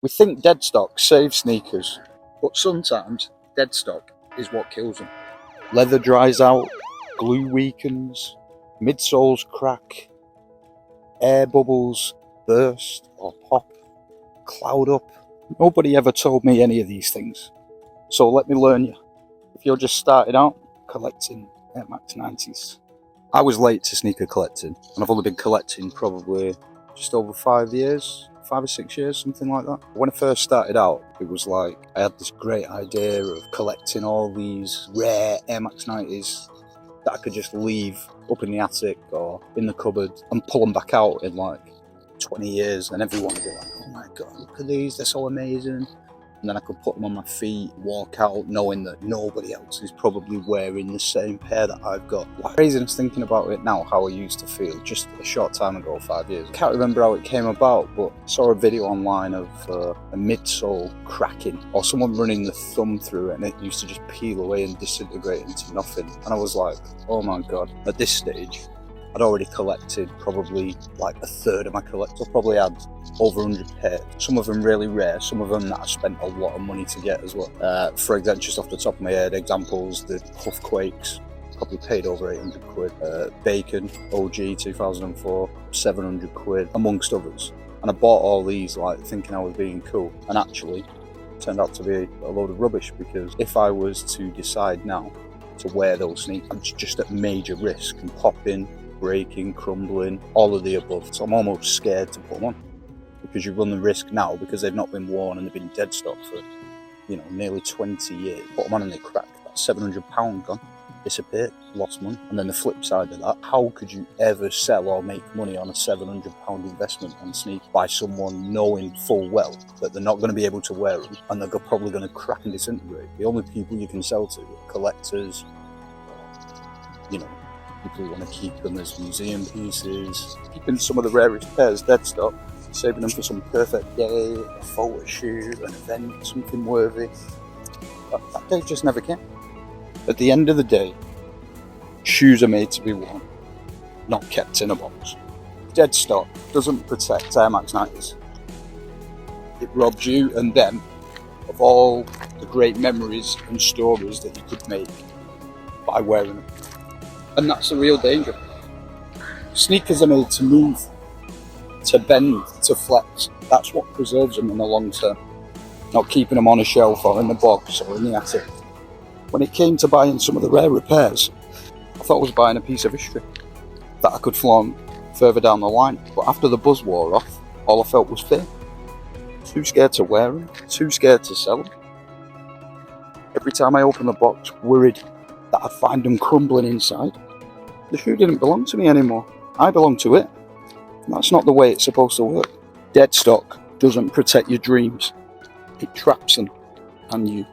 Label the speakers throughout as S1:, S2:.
S1: We think Deadstock saves sneakers, but sometimes Deadstock is what kills them. Leather dries out, glue weakens, midsoles crack, air bubbles burst or pop, cloud up. Nobody ever told me any of these things, so let me learn you. If you're just starting out collecting Air Max 90s. I was late to sneaker collecting, and I've only been collecting probably just over 5 years, 5 or 6 years, something like that. When I first started out, it was like I had this great idea of collecting all these rare Air Max 90s that I could just leave up in the attic or in the cupboard and pull them back out in like 20 years, and everyone would be like, oh my god, look at these, they're so amazing. And then I could put them on my feet, walk out knowing that nobody else is probably wearing the same pair that I've got. Like, craziness thinking about it now, how I used to feel just a short time ago, 5 years. I can't remember how it came about, but I saw a video online of a midsole cracking or someone running the thumb through it, and it used to just peel away and disintegrate into nothing. And I was like, oh my god. At this stage, I'd already collected probably like a third of my collection. I probably had over 100 pairs. Some of them really rare, some of them that I spent a lot of money to get as well. For example, just off the top of my head, examples, the Huff Quakes, probably paid over 800 quid. Bacon, OG 2004, 700 quid, amongst others. And I bought all these like thinking I was being cool, and actually turned out to be a load of rubbish, because if I was to decide now to wear those sneakers, I'm just at major risk and popping, breaking, crumbling, all of the above. So I'm almost scared to put them on, because you run the risk now, because they've not been worn and they've been dead stock for, nearly 20 years. Put them on and they crack. That's £700 gone, disappeared, lost money. And then the flip side of that, how could you ever sell or make money on a £700 investment on sneakers by someone knowing full well that they're not going to be able to wear them and they're probably going to crack and disintegrate? The only people you can sell to are collectors, people who want to keep them as museum pieces, keeping some of the rarest pairs dead stock, saving them for some perfect day, a photo shoot, an event, something worthy. That day just never came. At the end of the day, shoes are made to be worn, not kept in a box. Dead stock doesn't protect Air Max 90s. It robs you and them of all the great memories and stories that you could make by wearing them. And that's the real danger. Sneakers are made to move, to bend, to flex. That's what preserves them in the long term, not keeping them on a shelf or in the box or in the attic. When it came to buying some of the rare repairs, I thought I was buying a piece of history that I could flaunt further down the line. But after the buzz wore off, all I felt was fear. Too scared to wear them, too scared to sell them. Every time I opened the box, worried that I'd find them crumbling inside. The shoe didn't belong to me anymore. I belonged to it. That's not the way it's supposed to work. Dead stock doesn't protect your dreams. It traps them and you.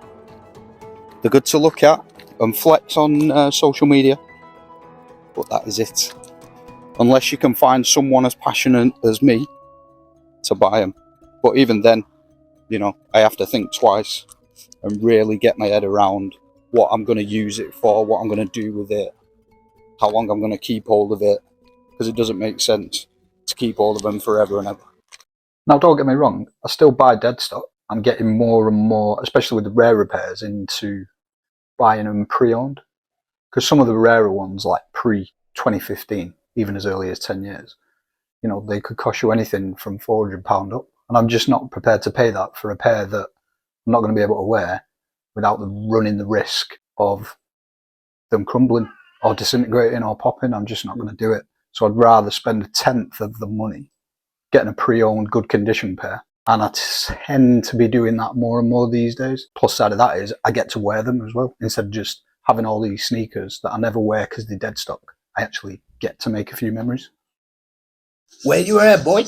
S1: They're good to look at and flex on social media, but that is it. Unless you can find someone as passionate as me to buy them. But even then, I have to think twice and really get my head around what I'm going to use it for, what I'm going to do with it, how long I'm going to keep hold of it, because it doesn't make sense to keep hold of them forever and ever. Now, don't get me wrong, I still buy dead stock. I'm getting more and more, especially with the rare repairs, into buying them pre-owned, because some of the rarer ones, like pre-2015, even as early as 10 years, they could cost you anything from £400 up, and I'm just not prepared to pay that for a pair that I'm not going to be able to wear without them running the risk of them crumbling or disintegrating or popping. I'm just not going to do it. So I'd rather spend a tenth of the money getting a pre-owned good condition pair. And I tend to be doing that more and more these days. Plus side of that is I get to wear them as well. Instead of just having all these sneakers that I never wear because they're dead stock, I actually get to make a few memories.
S2: Where you at, boy?